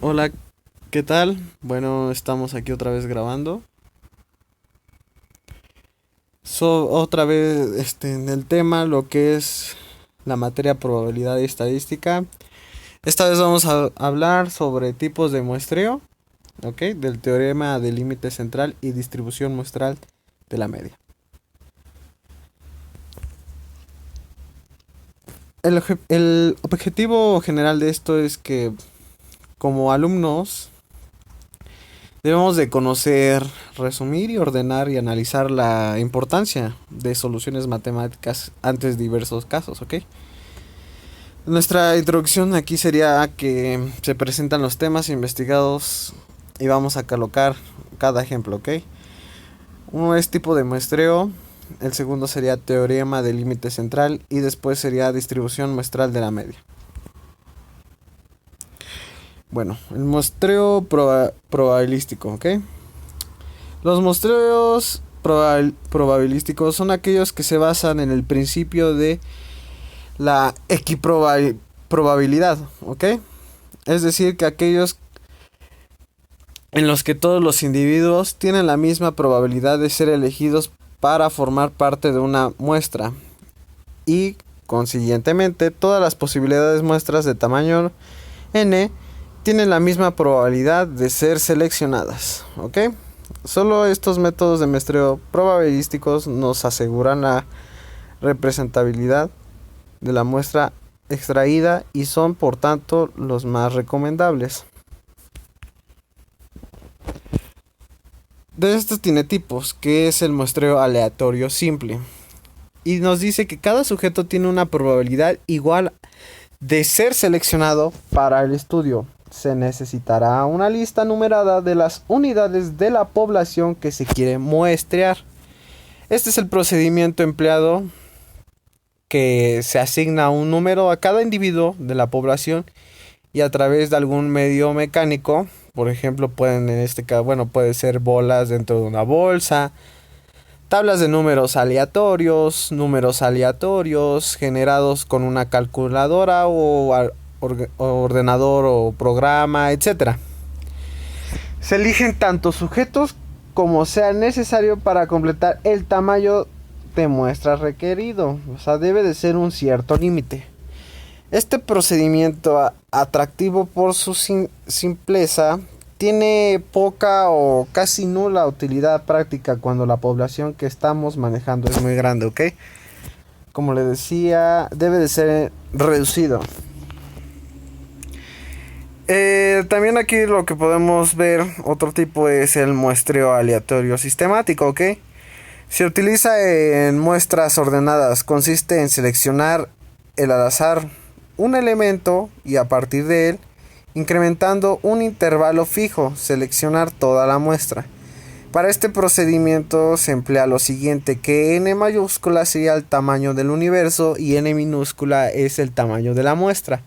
Hola, ¿qué tal? Bueno, estamos aquí otra vez grabando. Otra vez en el tema, lo que es la materia probabilidad y estadística. Esta vez vamos a hablar sobre tipos de muestreo, ¿ok? Del teorema del límite central y distribución muestral de la media. El objetivo general de esto es que como alumnos debemos de conocer, resumir y ordenar y analizar la importancia de soluciones matemáticas ante diversos casos, ¿ok? Nuestra introducción aquí sería que se presentan los temas investigados y vamos a colocar cada ejemplo, ¿ok? Uno es tipo de muestreo, el segundo sería teorema del límite central y después sería distribución muestral de la media. Bueno, el muestreo probabilístico, ¿ok? Los muestreos probabilísticos son aquellos que se basan en el principio de la equiprobabilidad, ¿ok? Es decir, que aquellos en los que todos los individuos tienen la misma probabilidad de ser elegidos para formar parte de una muestra y, consiguientemente, todas las posibilidades muestras de tamaño n tienen la misma probabilidad de ser seleccionadas, ¿ok? Solo estos métodos de muestreo probabilísticos nos aseguran la representabilidad de la muestra extraída y son por tanto los más recomendables. De estos tiene tipos, que es el muestreo aleatorio simple. Y nos dice que cada sujeto tiene una probabilidad igual de ser seleccionado para el estudio. Se necesitará una lista numerada de las unidades de la población que se quiere muestrear. Este es el procedimiento empleado, que se asigna un número a cada individuo de la población y a través de algún medio mecánico, por ejemplo, pueden en este caso, bueno, puede ser bolas dentro de una bolsa, tablas de números aleatorios generados con una calculadora o ordenador o programa, etcétera. Se eligen tanto sujetos como sea necesario para completar el tamaño de muestra requerido, o sea, debe de ser un cierto límite. Este procedimiento, atractivo por su simpleza, tiene poca o casi nula utilidad práctica cuando la población que estamos manejando es muy grande, ¿ok? Como le decía, debe de ser reducido. También aquí lo que podemos ver, otro tipo es el muestreo aleatorio sistemático, ¿ok? Se utiliza en muestras ordenadas, consiste en seleccionar al azar un elemento y a partir de él, incrementando un intervalo fijo, seleccionar toda la muestra. Para este procedimiento se emplea lo siguiente, que n mayúscula sería el tamaño del universo y n minúscula es el tamaño de la muestra.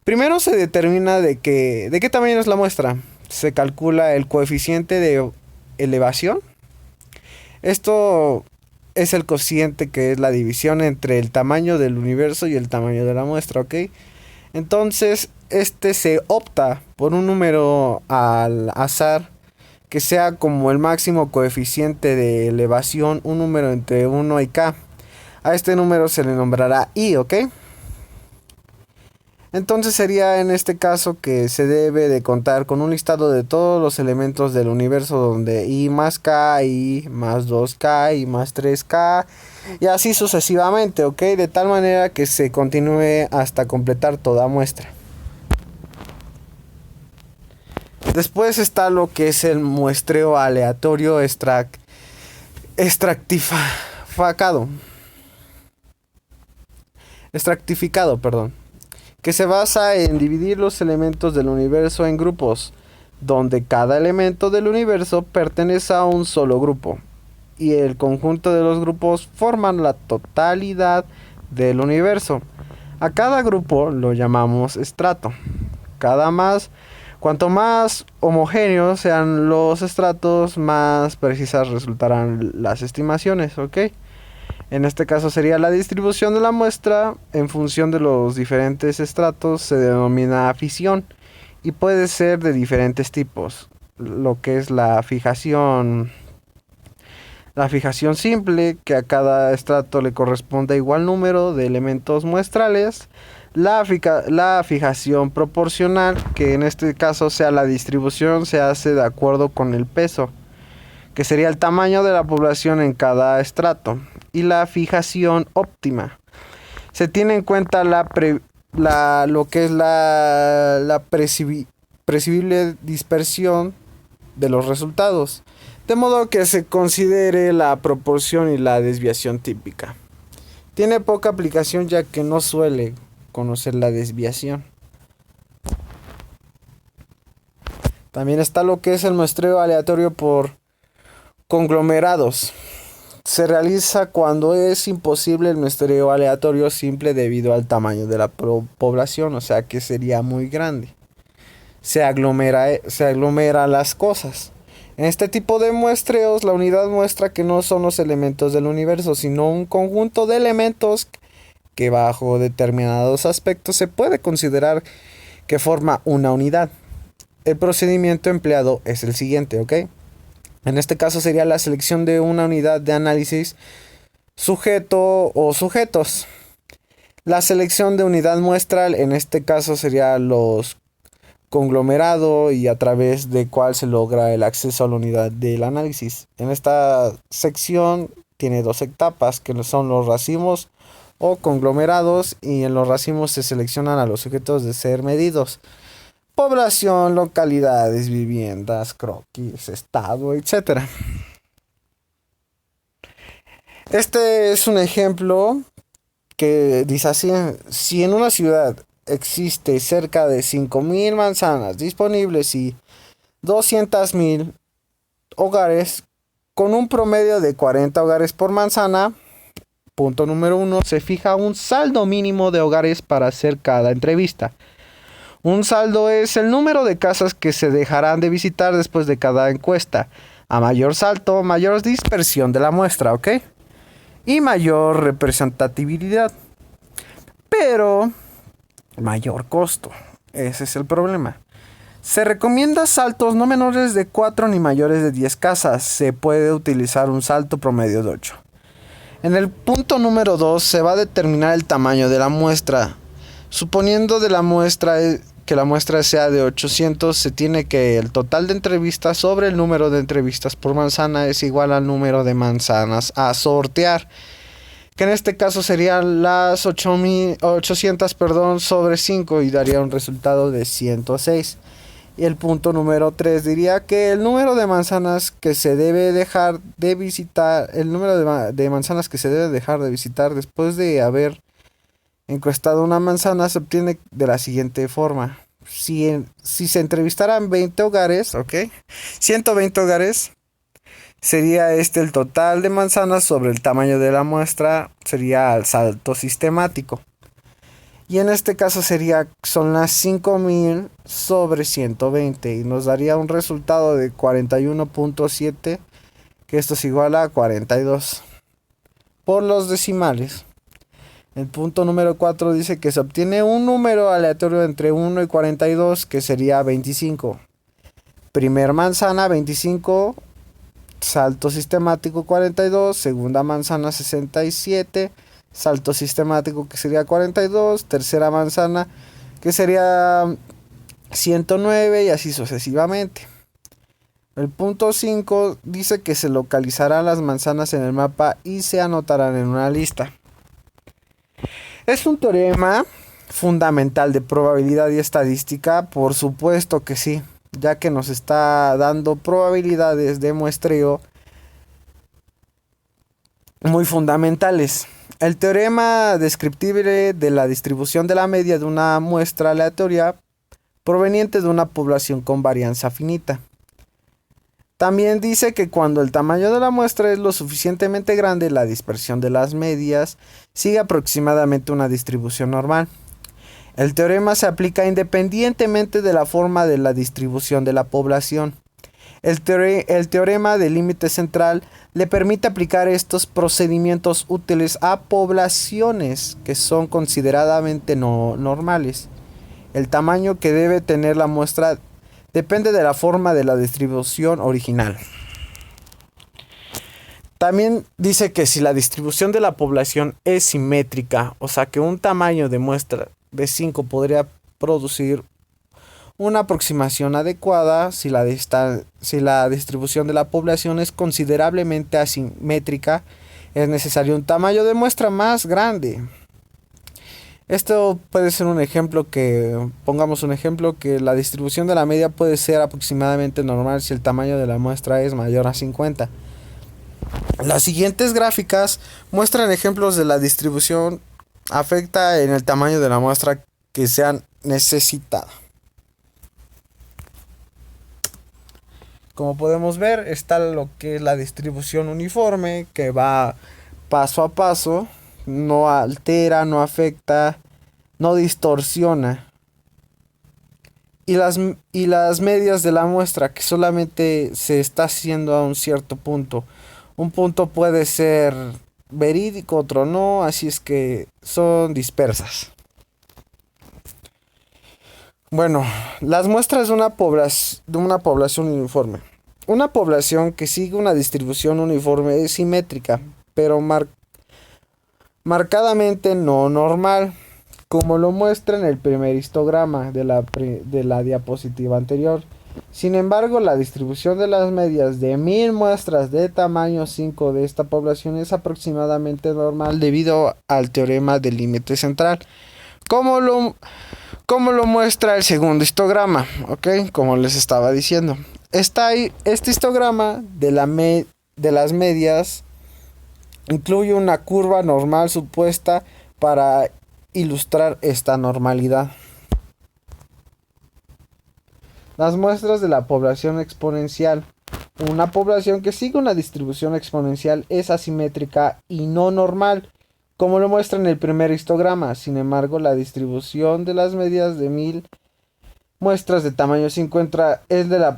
Primero se determina de qué tamaño es la muestra. Se calcula el coeficiente de elevación. Esto es el cociente, que es la división entre el tamaño del universo y el tamaño de la muestra, ¿ok? Entonces, se opta por un número al azar que sea como el máximo coeficiente de elevación, un número entre 1 y k. A este número se le nombrará i, ¿ok? Entonces sería en este caso que se debe de contar con un listado de todos los elementos del universo, donde i más k, i más 2k, i más 3k y así sucesivamente, ¿ok? De tal manera que se continúe hasta completar toda muestra. Después está lo que es el muestreo aleatorio extractificado, perdón, que se basa en dividir los elementos del universo en grupos, donde cada elemento del universo pertenece a un solo grupo, y el conjunto de los grupos forman la totalidad del universo. A cada grupo lo llamamos estrato. Cuanto más homogéneos sean los estratos, más precisas resultarán las estimaciones, ¿ok? En este caso sería la distribución de la muestra en función de los diferentes estratos, se denomina fisión, y puede ser de diferentes tipos. Lo que es la fijación simple, que a cada estrato le corresponde igual número de elementos muestrales. La fijación proporcional, que en este caso sea la distribución se hace de acuerdo con el peso, que sería el tamaño de la población en cada estrato. Y la fijación óptima. Se tiene en cuenta lo que es la previsible dispersión de los resultados, de modo que se considere la proporción y la desviación típica. Tiene poca aplicación ya que no suele conocer la desviación. También está lo que es el muestreo aleatorio por conglomerados. Se realiza cuando es imposible el muestreo aleatorio simple debido al tamaño de la población, o sea que sería muy grande. Se aglomera las cosas. En este tipo de muestreos, la unidad muestra que no son los elementos del universo, sino un conjunto de elementos que bajo determinados aspectos se puede considerar que forma una unidad. El procedimiento empleado es el siguiente, ¿ok? En este caso sería la selección de una unidad de análisis, sujeto o sujetos. La selección de unidad muestral, en este caso sería los conglomerado y a través de cual se logra el acceso a la unidad del análisis. En esta sección tiene dos etapas, que son los racimos o conglomerados, y en los racimos se seleccionan a los sujetos de ser medidos: población, localidades, viviendas, croquis, estado, etc. Este es un ejemplo que dice así: si en una ciudad existe cerca de 5.000 manzanas disponibles y 200.000 hogares, con un promedio de 40 hogares por manzana, punto número 1, se fija un saldo mínimo de hogares para hacer cada entrevista. Un saldo es el número de casas que se dejarán de visitar después de cada encuesta. A mayor salto, mayor dispersión de la muestra, ¿ok? Y mayor representatividad. Pero mayor costo. Ese es el problema. Se recomienda saltos no menores de 4 ni mayores de 10 casas. Se puede utilizar un salto promedio de 8. En el punto número 2 se va a determinar el tamaño de la muestra. Suponiendo de la muestra que la muestra sea de 800, se tiene que el total de entrevistas sobre el número de entrevistas por manzana es igual al número de manzanas a sortear, que en este caso serían las 800 sobre 5 y daría un resultado de 106. Y el punto número 3 diría que el número de manzanas que se debe dejar de visitar, el número de manzanas que se debe dejar de visitar después de haber encuestado una manzana se obtiene de la siguiente forma. Si se entrevistaran 20 hogares, ¿ok? 120 hogares, sería el total de manzanas sobre el tamaño de la muestra, sería el salto sistemático. Y en este caso son las 5.000 sobre 120 y nos daría un resultado de 41.7, que esto es igual a 42 por los decimales. El punto número 4 dice que se obtiene un número aleatorio entre 1 y 42, que sería 25. Primer manzana 25, salto sistemático 42, segunda manzana 67, salto sistemático que sería 42, tercera manzana que sería 109 y así sucesivamente. El punto 5 dice que se localizarán las manzanas en el mapa y se anotarán en una lista. Es un teorema fundamental de probabilidad y estadística, por supuesto que sí, ya que nos está dando probabilidades de muestreo muy fundamentales. El teorema descriptible de la distribución de la media de una muestra aleatoria proveniente de una población con varianza finita. También dice que cuando el tamaño de la muestra es lo suficientemente grande, la dispersión de las medias sigue aproximadamente una distribución normal. El teorema se aplica independientemente de la forma de la distribución de la población. El teorema del límite central le permite aplicar estos procedimientos útiles a poblaciones que son consideradamente no normales. El tamaño que debe tener la muestra depende de la forma de la distribución original. También dice que si la distribución de la población es simétrica, o sea que un tamaño de muestra de 5 podría producir una aproximación adecuada, si la distribución de la población es considerablemente asimétrica, es necesario un tamaño de muestra más grande. Esto puede ser un ejemplo pongamos un ejemplo que la distribución de la media puede ser aproximadamente normal si el tamaño de la muestra es mayor a 50. Las siguientes gráficas muestran ejemplos de la distribución afecta en el tamaño de la muestra que sea necesitada. Como podemos ver, está lo que es la distribución uniforme, que va paso a paso, no altera, no afecta, no distorsiona. Y las medias de la muestra, que solamente se está haciendo a un cierto punto. Un punto puede ser verídico, otro no, así es que son dispersas. Bueno, las muestras de una población uniforme. Una población que sigue una distribución uniforme es simétrica, pero marcadamente no normal, como lo muestra en el primer histograma de la diapositiva anterior. Sin embargo, la distribución de las medias de 1000 muestras de tamaño 5 de esta población es aproximadamente normal debido al teorema del límite central, como lo muestra el segundo histograma, ¿ok? Como les estaba diciendo. Está ahí, este histograma de las medias incluye una curva normal supuesta para ilustrar esta normalidad. Las muestras de la población exponencial. Una población que sigue una distribución exponencial es asimétrica y no normal, como lo muestra en el primer histograma. Sin embargo, la distribución de las medias de 1000 muestras de tamaño 50 es de la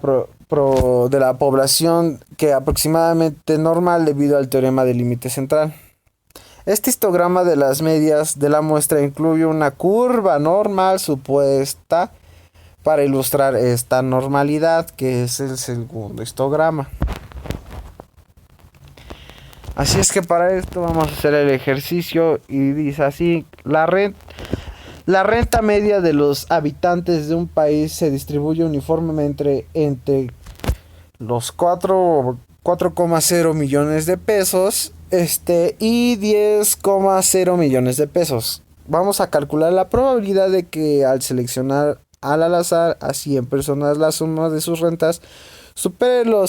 población que aproximadamente normal debido al teorema del límite central. Este histograma de las medias de la muestra incluye una curva normal supuesta para ilustrar esta normalidad, que es el segundo histograma. Así es que para esto vamos a hacer el ejercicio y dice así: la renta media de los habitantes de un país se distribuye uniformemente entre los 4,0 millones de pesos y 10,0 millones de pesos. Vamos a calcular la probabilidad de que al seleccionar al azar a 100 personas la suma de sus rentas supere lo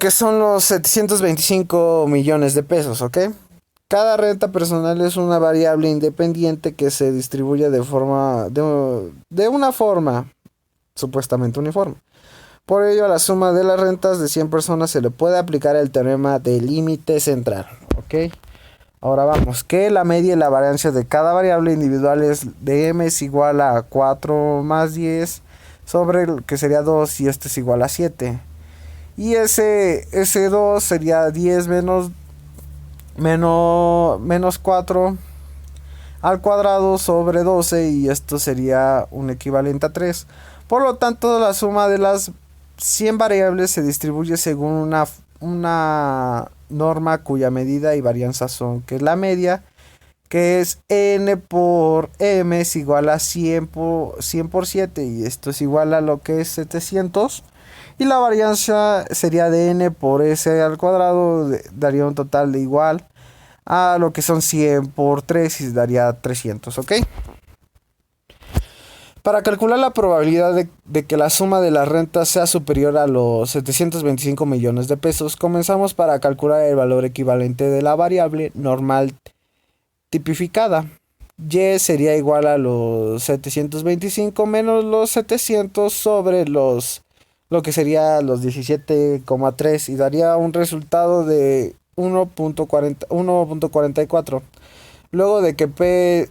que son los 725 millones de pesos, ¿ok? Cada renta personal es una variable independiente que se distribuye de una forma supuestamente uniforme. Por ello, a la suma de las rentas de 100 personas se le puede aplicar el teorema del límite central, ¿ok? Ahora vamos, que la media y la varianza de cada variable individual de m es igual a 4 más 10 sobre el que sería 2 y esto es igual a 7. Y ese 2 sería 10 menos 4 al cuadrado sobre 12 y esto sería un equivalente a 3. Por lo tanto, la suma de las 100 variables se distribuye según una norma cuya medida y varianza son, que es la media, que es n por m es igual a 100 por 7 y esto es igual a lo que es 700. Y la varianza sería de n por s al cuadrado, daría un total de igual a lo que son 100 por 3 y daría 300, ¿ok? Para calcular la probabilidad de que la suma de las rentas sea superior a los 725 millones de pesos, comenzamos para calcular el valor equivalente de la variable normal tipificada. Y sería igual a los 725 menos los 700 sobre lo que sería los 17,3 y daría un resultado de 1.44. Luego de que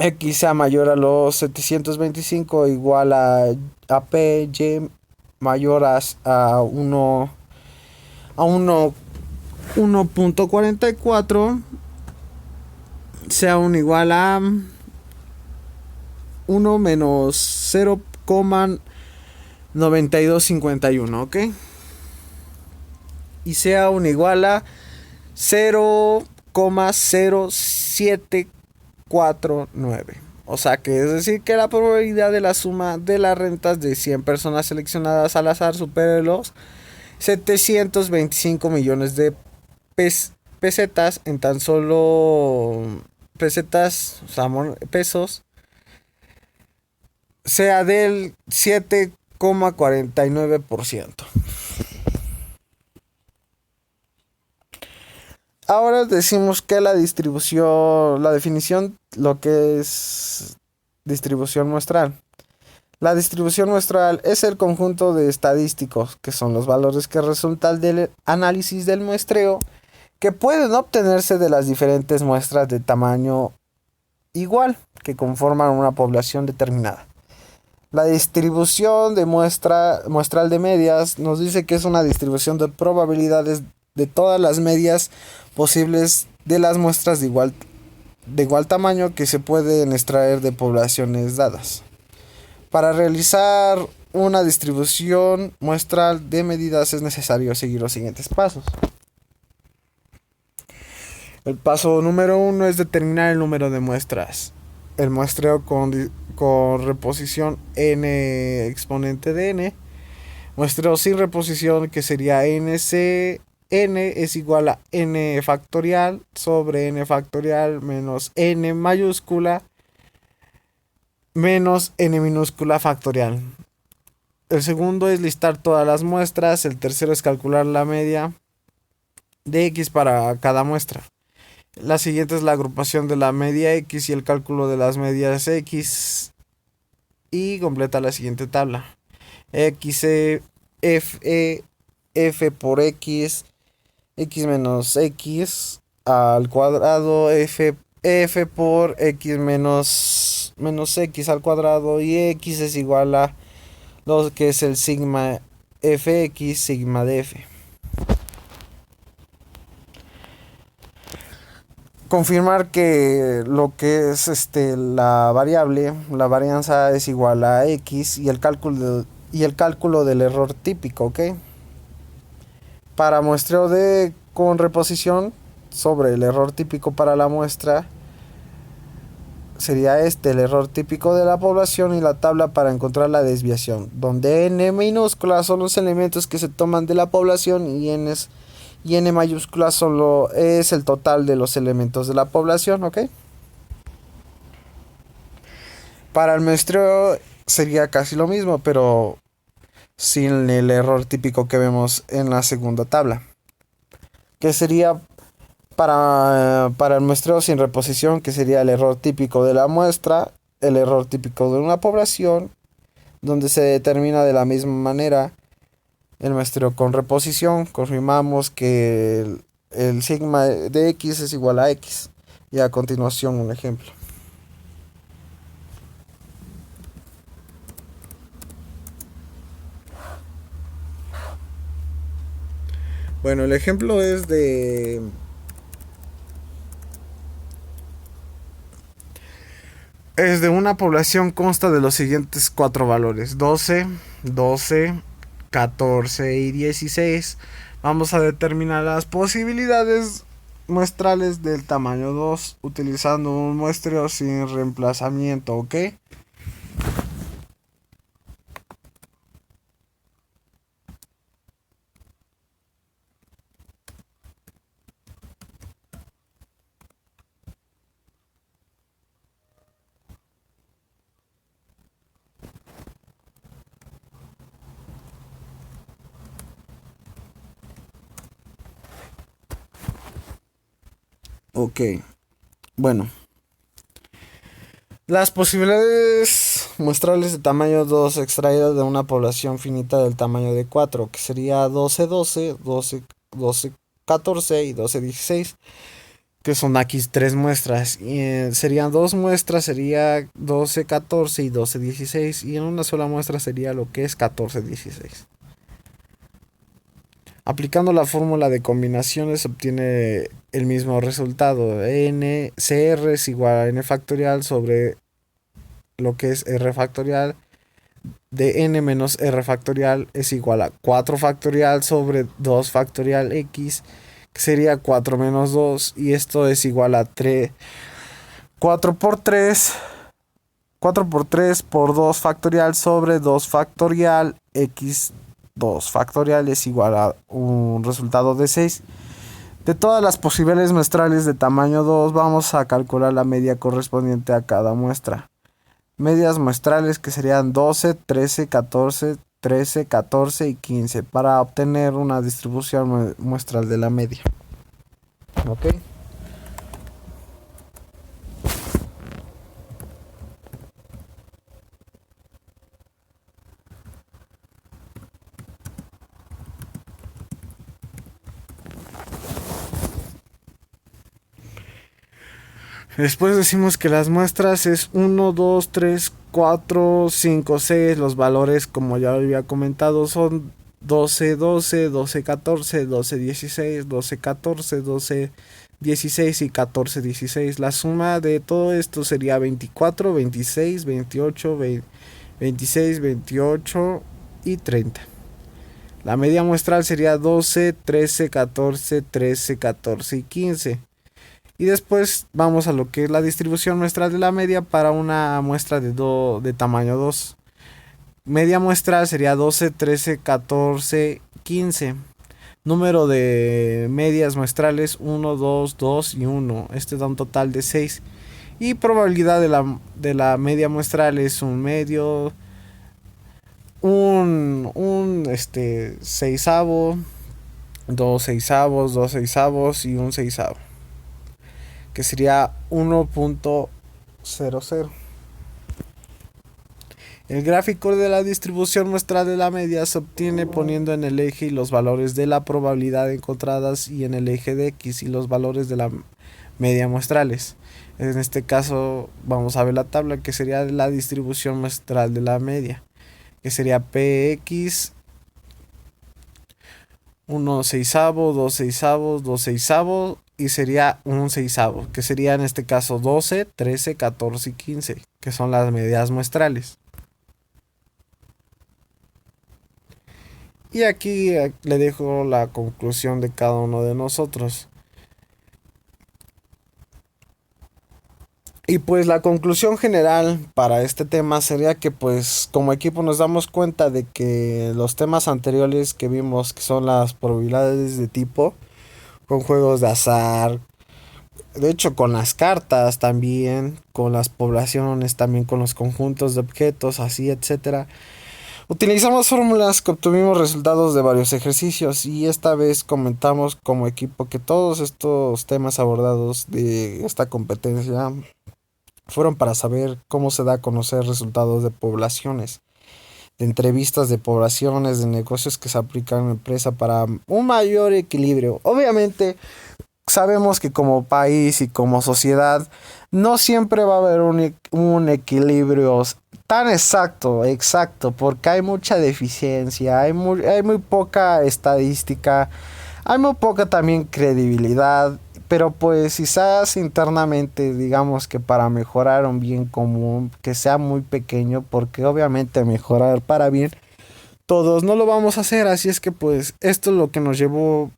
X sea mayor a los 725 igual a P, Y mayor a 1.44 sea un igual a 1 menos 0,9251, ¿ok? Y sea un igual a 0,0749. O sea que es decir que la probabilidad de la suma de las rentas de 100 personas seleccionadas al azar supere los 725 millones de pesetas en tan solo pesetas, o sea, pesos, sea del 7,49%. Ahora decimos que la definición, lo que es distribución muestral. La distribución muestral es el conjunto de estadísticos, que son los valores que resultan del análisis del muestreo, que pueden obtenerse de las diferentes muestras de tamaño igual que conforman una población determinada. La distribución de muestral de medias nos dice que es una distribución de probabilidades de todas las medias posibles de las muestras de igual tamaño que se pueden extraer de poblaciones dadas. Para realizar una distribución muestral de medidas es necesario seguir los siguientes pasos. El paso número 1 es determinar el número de muestras. El muestreo con reposición n exponente de n. Muestreo sin reposición, que sería n es igual a n factorial sobre n factorial menos n mayúscula menos n minúscula factorial. El segundo es listar todas las muestras. El tercero es calcular la media de x para cada muestra. La siguiente es la agrupación de la media x y el cálculo de las medias x. Y completa la siguiente tabla. F por x, x menos x al cuadrado, f por x menos x al cuadrado, y x es igual a lo que es el sigma fx, sigma de f. Confirmar que lo que es la variable, la varianza es igual a x y el cálculo del error típico, ¿ok? Para muestreo con reposición sobre el error típico para la muestra sería el error típico de la población, y la tabla para encontrar la desviación, donde n minúscula son los elementos que se toman de la población y n mayúscula solo es el total de los elementos de la población, ¿ok? Para el muestreo sería casi lo mismo, pero sin el error típico que vemos en la segunda tabla, que sería para el muestreo sin reposición, que sería el error típico de la muestra, el error típico de una población, donde se determina de la misma manera. El muestreo con reposición, confirmamos que el sigma de x es igual a x. Y a continuación un ejemplo. Bueno, el ejemplo es de una población, consta de los siguientes 4 valores: 12, 14 y 16. Vamos a determinar las posibilidades muestrales del tamaño 2 utilizando un muestreo sin reemplazamiento, ¿ok? Ok, bueno. Las posibilidades muestrales de tamaño 2 extraídas de una población finita del tamaño de 4, que sería 12, 12, 12, 12, 14 y 12, 16, que son aquí 3 muestras. Y serían 2 muestras, sería 12, 14 y 12, 16, y en una sola muestra sería lo que es 14, 16. Aplicando la fórmula de combinaciones se obtiene el mismo resultado. CR es igual a n factorial sobre lo que es r factorial de n menos r factorial es igual a 4 factorial sobre 2 factorial x, que sería 4 menos 2, y esto es igual a 3, 4 por 3 por 2 factorial sobre 2 factorial x 2 factorial es igual a un resultado de 6. De todas las posibles muestrales de tamaño 2, vamos a calcular la media correspondiente a cada muestra. Medias muestrales que serían 12, 13, 14, 13, 14 y 15 para obtener una distribución muestral de la media. ¿Ok? Después decimos que las muestras es 1, 2, 3, 4, 5, 6. Los valores, como ya lo había comentado, son 12, 12, 12, 14, 12, 16, 12, 14, 12, 16 y 14, 16. La suma de todo esto sería 24, 26, 28, 26, 28 y 30. La media muestral sería 12, 13, 14, 13, 14 y 15. Y después vamos a lo que es la distribución muestral de la media para una muestra de tamaño 2. Media muestral sería 12, 13, 14, 15. Número de medias muestrales 1, 2, 2 y 1. Este da un total de 6. Y probabilidad de la media muestral es un medio, un seisavo, dos seisavos, dos seisavos y un seisavo, que sería 1.00. El gráfico de la distribución muestral de la media se obtiene poniendo en el eje los valores de la probabilidad encontradas y en el eje de x y los valores de la media muestrales. En este caso vamos a ver la tabla que sería la distribución muestral de la media, que sería px 1 seisavo, 2 seisavos, 2 seisavos y sería un seisavo, que sería en este caso 12, 13, 14 y 15, que son las medias muestrales. Y aquí le dejo la conclusión de cada uno de nosotros. Y pues la conclusión general para este tema sería que pues como equipo nos damos cuenta de que los temas anteriores que vimos, que son las probabilidades de tipo, con juegos de azar, de hecho con las cartas también, con las poblaciones, también con los conjuntos de objetos, así, etcétera. Utilizamos fórmulas que obtuvimos resultados de varios ejercicios y esta vez comentamos como equipo que todos estos temas abordados de esta competencia fueron para saber cómo se da a conocer resultados de poblaciones, de entrevistas de poblaciones, de negocios que se aplican en la empresa para un mayor equilibrio. Obviamente sabemos que como país y como sociedad no siempre va a haber un equilibrio tan exacto, porque hay mucha deficiencia, hay muy poca estadística, hay muy poca también credibilidad, pero pues quizás internamente digamos que para mejorar un bien común que sea muy pequeño, porque obviamente mejorar para bien todos no lo vamos a hacer, así es que pues esto es lo que nos llevó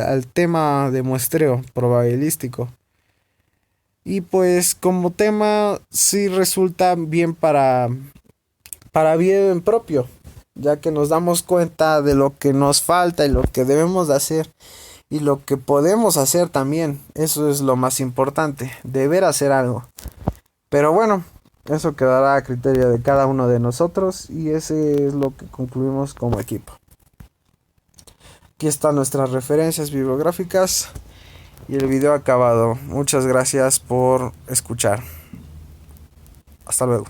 al tema de muestreo probabilístico. Y pues como tema sí resulta bien para bien propio, ya que nos damos cuenta de lo que nos falta y lo que debemos de hacer y lo que podemos hacer también. Eso es lo más importante, deber hacer algo. Pero bueno, eso quedará a criterio de cada uno de nosotros y ese es lo que concluimos como equipo. Aquí están nuestras referencias bibliográficas y el video acabado. Muchas gracias por escuchar. Hasta luego.